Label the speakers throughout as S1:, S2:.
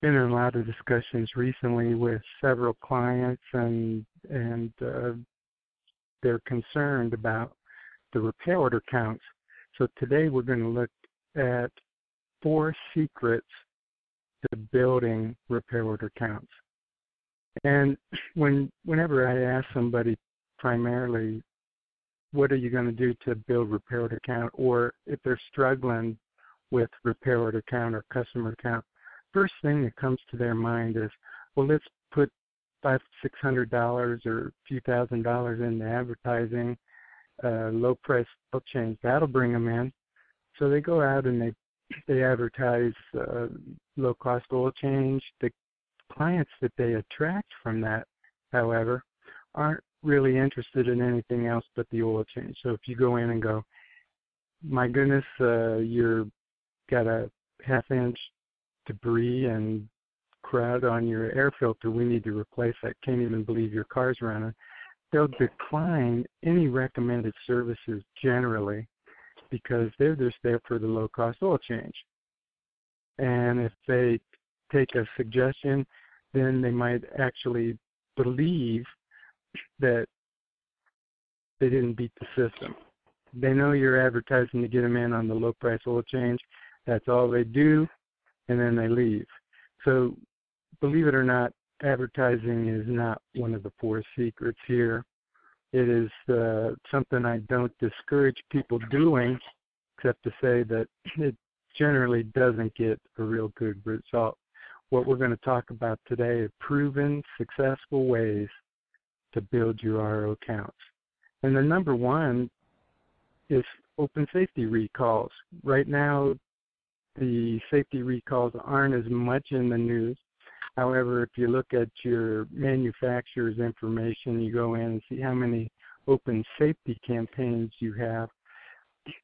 S1: been in a lot of discussions recently with several clients, and they're concerned about the repair order counts. So today we're going to look at 4 secrets to building repair order counts. And whenever I ask somebody primarily, what are you going to do to build repair order count, or if they're struggling with repair order count or customer count, first thing that comes to their mind is, well, let's put $500-$600 or a few $1,000s into advertising, low price oil change. That'll bring them in. So they go out and they advertise low cost oil change. The clients that they attract from that, however, aren't really interested in anything else but the oil change. So if you go in and go, my goodness, you've got a half-inch debris and crud on your air filter, we need to replace that, can't even believe your car's running, they'll decline any recommended services generally because they're just there for the low-cost oil change. And if they take a suggestion, then they might actually believe that they didn't beat the system. They know you're advertising to get them in on the low-price oil change. That's all they do, and then they leave. So believe it or not, advertising is not one of the 4 secrets here. It is something I don't discourage people doing, except to say that it generally doesn't get a real good result. What we're going to talk about today are proven successful ways to build your RO counts. And the number one is open safety recalls. Right now, the safety recalls aren't as much in the news. However, if you look at your manufacturer's information, you go in and see how many open safety campaigns you have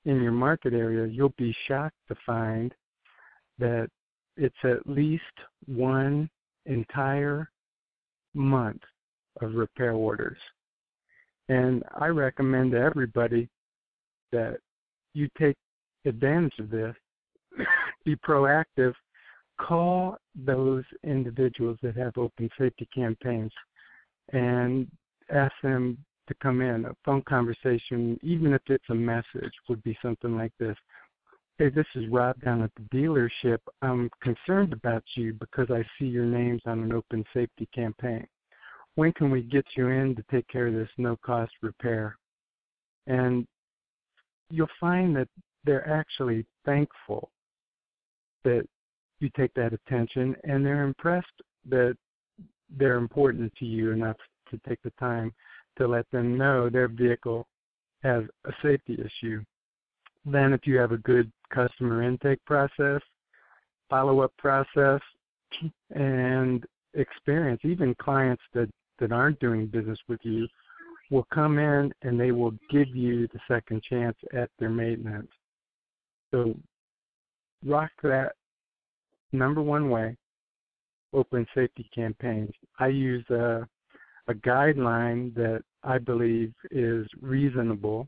S1: in your market area, you'll be shocked to find that it's at least one entire month of repair orders. And I recommend to everybody that you take advantage of this, be proactive, call those individuals that have open safety campaigns and ask them to come in. A phone conversation, even if it's a message, would be something like this. Hey, this is Rob down at the dealership. I'm concerned about you because I see your names on an open safety campaign. When can we get you in to take care of this no-cost repair? And you'll find that they're actually thankful that you take that attention, and they're impressed that they're important to you enough to take the time to let them know their vehicle has a safety issue. Then if you have a good customer intake process, follow-up process, and experience, even clients that aren't doing business with you will come in and they will give you the second chance at their maintenance. So rock that number one way, open safety campaigns. I use a guideline that I believe is reasonable,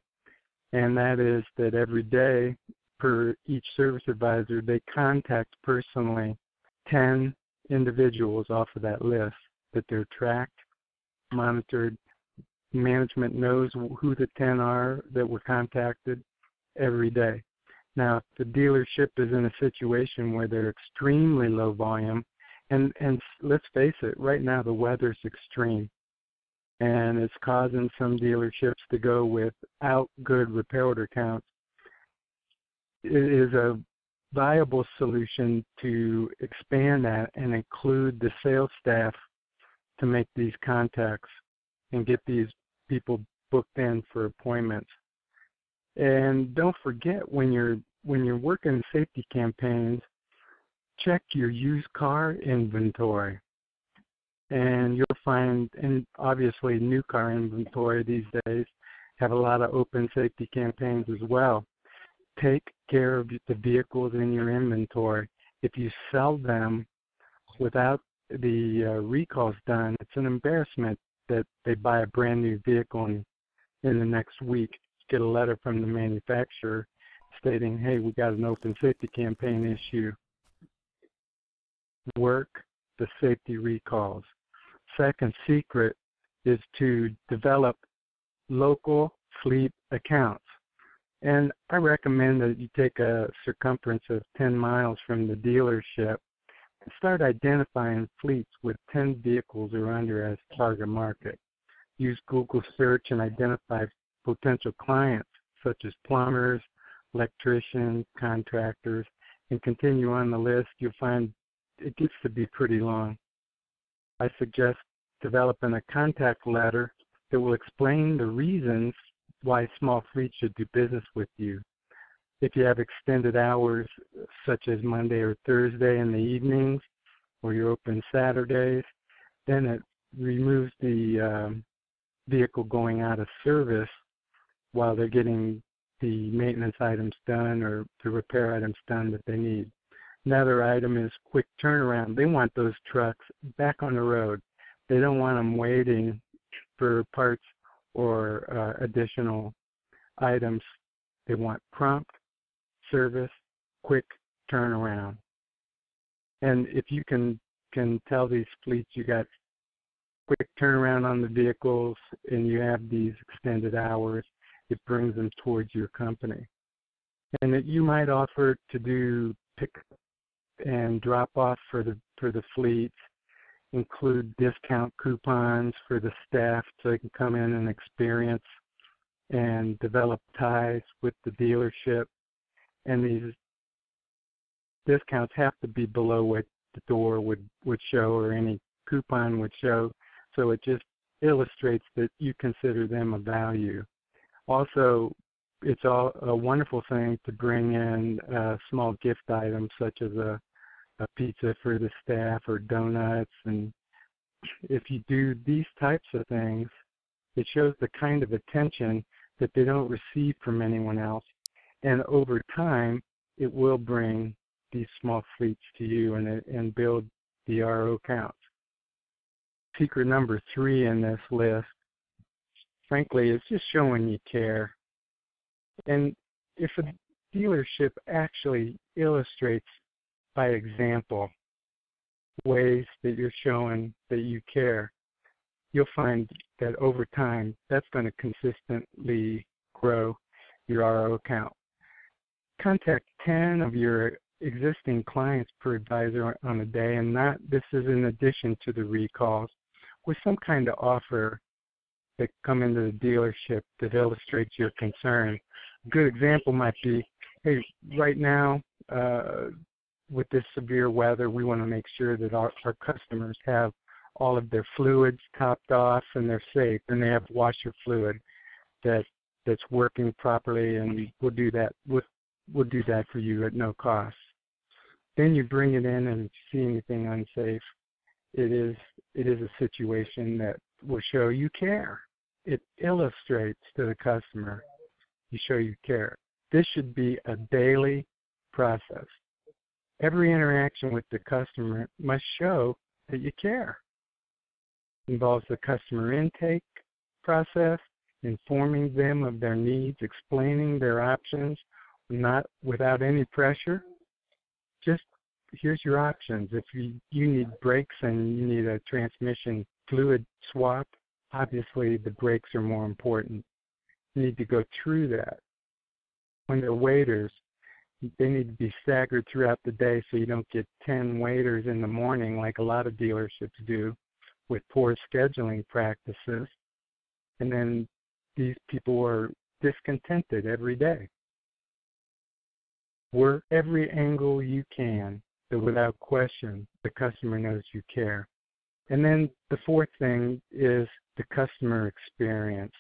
S1: and that is that every day per each service advisor, they contact personally 10 individuals off of that list that they're tracked, monitored. Management knows who the 10 are that were contacted every day. Now, if the dealership is in a situation where they're extremely low volume, and let's face it, right now the weather's extreme, and it's causing some dealerships to go without good repair order counts, it is a viable solution to expand that and include the sales staff to make these contacts and get these people booked in for appointments. And don't forget, when you're working safety campaigns, check your used car inventory. And you'll find, and obviously new car inventory these days have a lot of open safety campaigns as well. Take care of the vehicles in your inventory. If you sell them without the recalls done, it's an embarrassment that they buy a brand new vehicle and in the next week get a letter from the manufacturer stating, hey, we got an open safety campaign issue. work the safety recalls. Second secret is to develop local fleet accounts. And I recommend that you take a circumference of 10 miles from the dealership and start identifying fleets with 10 vehicles or under as target market. Use Google search and identify potential clients such as plumbers, electricians, contractors, and continue on the list. You'll find it gets to be pretty long. I suggest developing a contact letter that will explain the reasons why small fleets should do business with you. If you have extended hours such as Monday or Thursday in the evenings, or you're open Saturdays, then it removes the vehicle going out of service while they're getting the maintenance items done or the repair items done that they need. Another item is quick turnaround. They want those trucks back on the road. They don't want them waiting for parts or additional items. They want prompt service, quick turnaround. And if you can tell these fleets you got quick turnaround on the vehicles and you have these extended hours, it brings them towards your company. And that you might offer to do pick and drop off for the fleets, include discount coupons for the staff so they can come in and experience and develop ties with the dealership. And these discounts have to be below what the door would show or any coupon would show. So it just illustrates that you consider them a value. Also, it's a wonderful thing to bring in small gift items such as a pizza for the staff or donuts. And if you do these types of things, it shows the kind of attention that they don't receive from anyone else. And over time, it will bring these small fleets to you and build the RO counts. Secret number 3 in this list, frankly, is just showing you care. And if a dealership actually illustrates by example ways that you're showing that you care, you'll find that over time that's going to consistently grow your RO count. Contact 10 of your existing clients per advisor on a day, and this is in addition to the recalls, with some kind of offer that come into the dealership that illustrates your concern. A good example might be, hey, right now, with this severe weather, we want to make sure that our customers have all of their fluids topped off and they're safe, and they have washer fluid that's working properly, and we'll do that. We'll do that for you at no cost. Then you bring it in, and if you see anything unsafe, it is a situation that will show you care. It illustrates to the customer you show you care. This should be a daily process. Every interaction with the customer must show that you care. It involves the customer intake process, informing them of their needs, explaining their options, not without any pressure. Just here's your options. If you need brakes and you need a transmission fluid swap, obviously the brakes are more important. You need to go through that. When they're waiters, they need to be staggered throughout the day so you don't get 10 waiters in the morning like a lot of dealerships do with poor scheduling practices. And then these people are discontented every day. Work every angle you can so without question the customer knows you care. And then the fourth thing is the customer experience.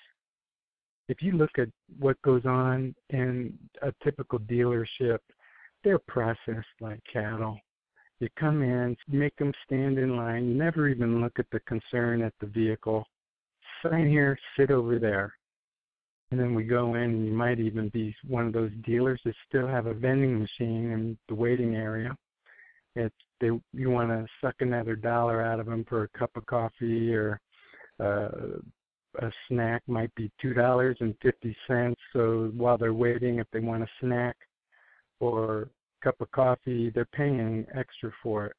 S1: If you look at what goes on in a typical dealership, they're processed like cattle. You come in, make them stand in line. You never even look at the concern at the vehicle. Sign here, sit over there. And then we go in, and you might even be one of those dealers that still have a vending machine in the waiting area. You want to suck another $1 out of them for a cup of coffee, or a snack might be $2.50. So while they're waiting, if they want a snack or a cup of coffee, they're paying extra for it.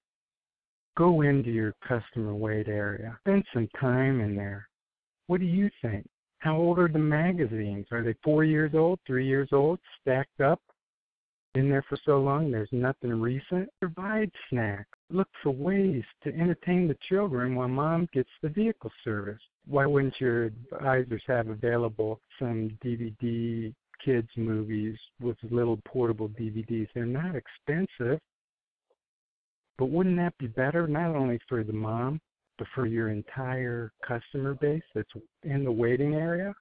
S1: Go into your customer wait area. Spend some time in there. What do you think? How old are the magazines? Are they 4 years old, 3 years old, stacked up? Been there for so long, there's nothing recent. Provide snacks. Look for ways to entertain the children while mom gets the vehicle serviced. Why wouldn't your advisors have available some DVD kids movies with little portable DVDs? They're not expensive, but wouldn't that be better not only for the mom, but for your entire customer base that's in the waiting area?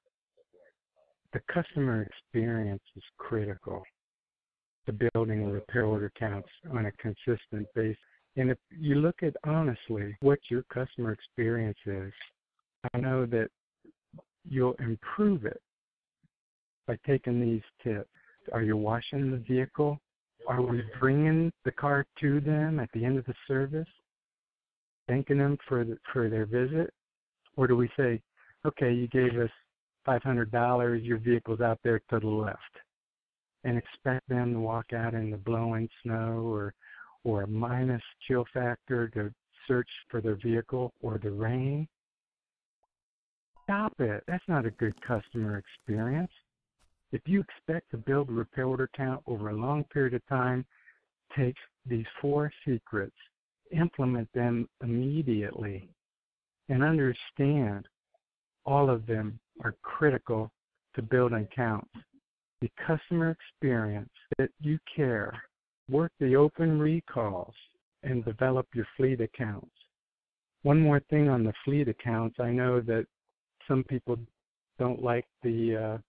S1: The customer experience is critical to building repair order counts on a consistent basis. And if you look at honestly what your customer experience is, I know that you'll improve it by taking these tips. Are you washing the vehicle? Are we bringing the car to them at the end of the service, thanking them for their visit? Or do we say, okay, you gave us $500, your vehicle's out there to the left, and expect them to walk out in the blowing snow or a minus chill factor to search for their vehicle, or the rain? Stop it. That's not a good customer experience. If you expect to build a repair order count over a long period of time, take these 4 secrets, implement them immediately, and understand all of them are critical to building counts. The customer experience, that you care, work the open recalls, and develop your fleet accounts. One more thing on the fleet accounts. I know that some people don't like the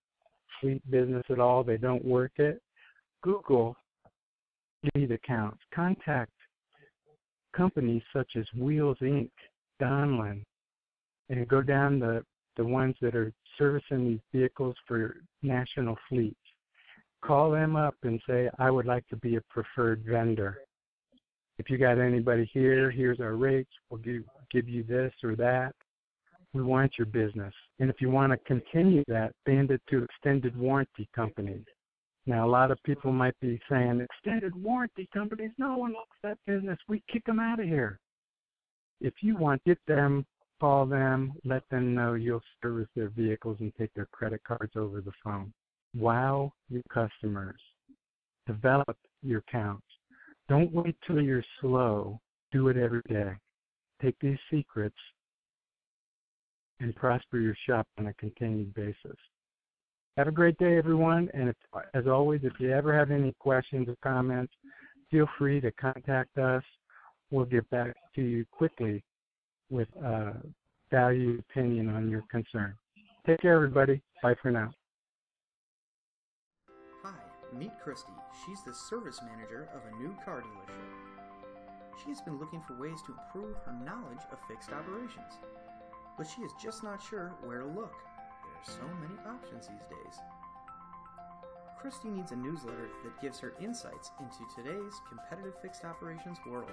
S1: fleet business at all. They don't work it. Google fleet accounts. Contact companies such as Wheels Inc., Donlin, and go down the ones that are servicing these vehicles for national fleets. Call them up and say, I would like to be a preferred vendor. If you got anybody here, here's our rates. We'll give you this or that. We want your business. And if you want to continue that, band it to extended warranty companies. Now, a lot of people might be saying, extended warranty companies, no one likes that business. We kick them out of here. If you want, get them, call them, let them know you'll service their vehicles and take their credit cards over the phone. Wow your customers. Develop your counts. Don't wait till you're slow. Do it every day. Take these secrets and prosper your shop on a continued basis. Have a great day, everyone. And as always, if you ever have any questions or comments, feel free to contact us. We'll get back to you quickly with a valued opinion on your concern. Take care, everybody. Bye for now.
S2: Hi, meet Christy. She's the service manager of a new car dealership. She's been looking for ways to improve her knowledge of fixed operations, but she is just not sure where to look. There are so many options these days. Christy needs a newsletter that gives her insights into today's competitive fixed operations world.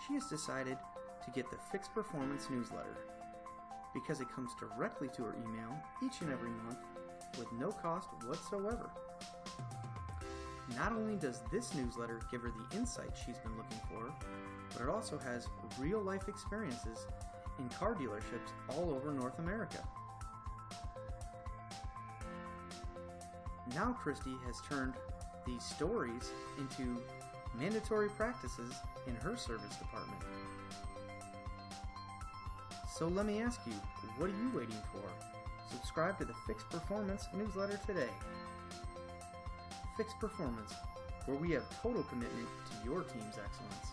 S2: She has decided to get the Fixed Performance newsletter because it comes directly to her email each and every month with no cost whatsoever. Not only does this newsletter give her the insights she's been looking for, but it also has real-life experiences in car dealerships all over North America. Now Christy has turned these stories into mandatory practices in her service department. So let me ask you, what are you waiting for? Subscribe to the Fixed Performance newsletter today. Fixed Performance, where we have total commitment to your team's excellence.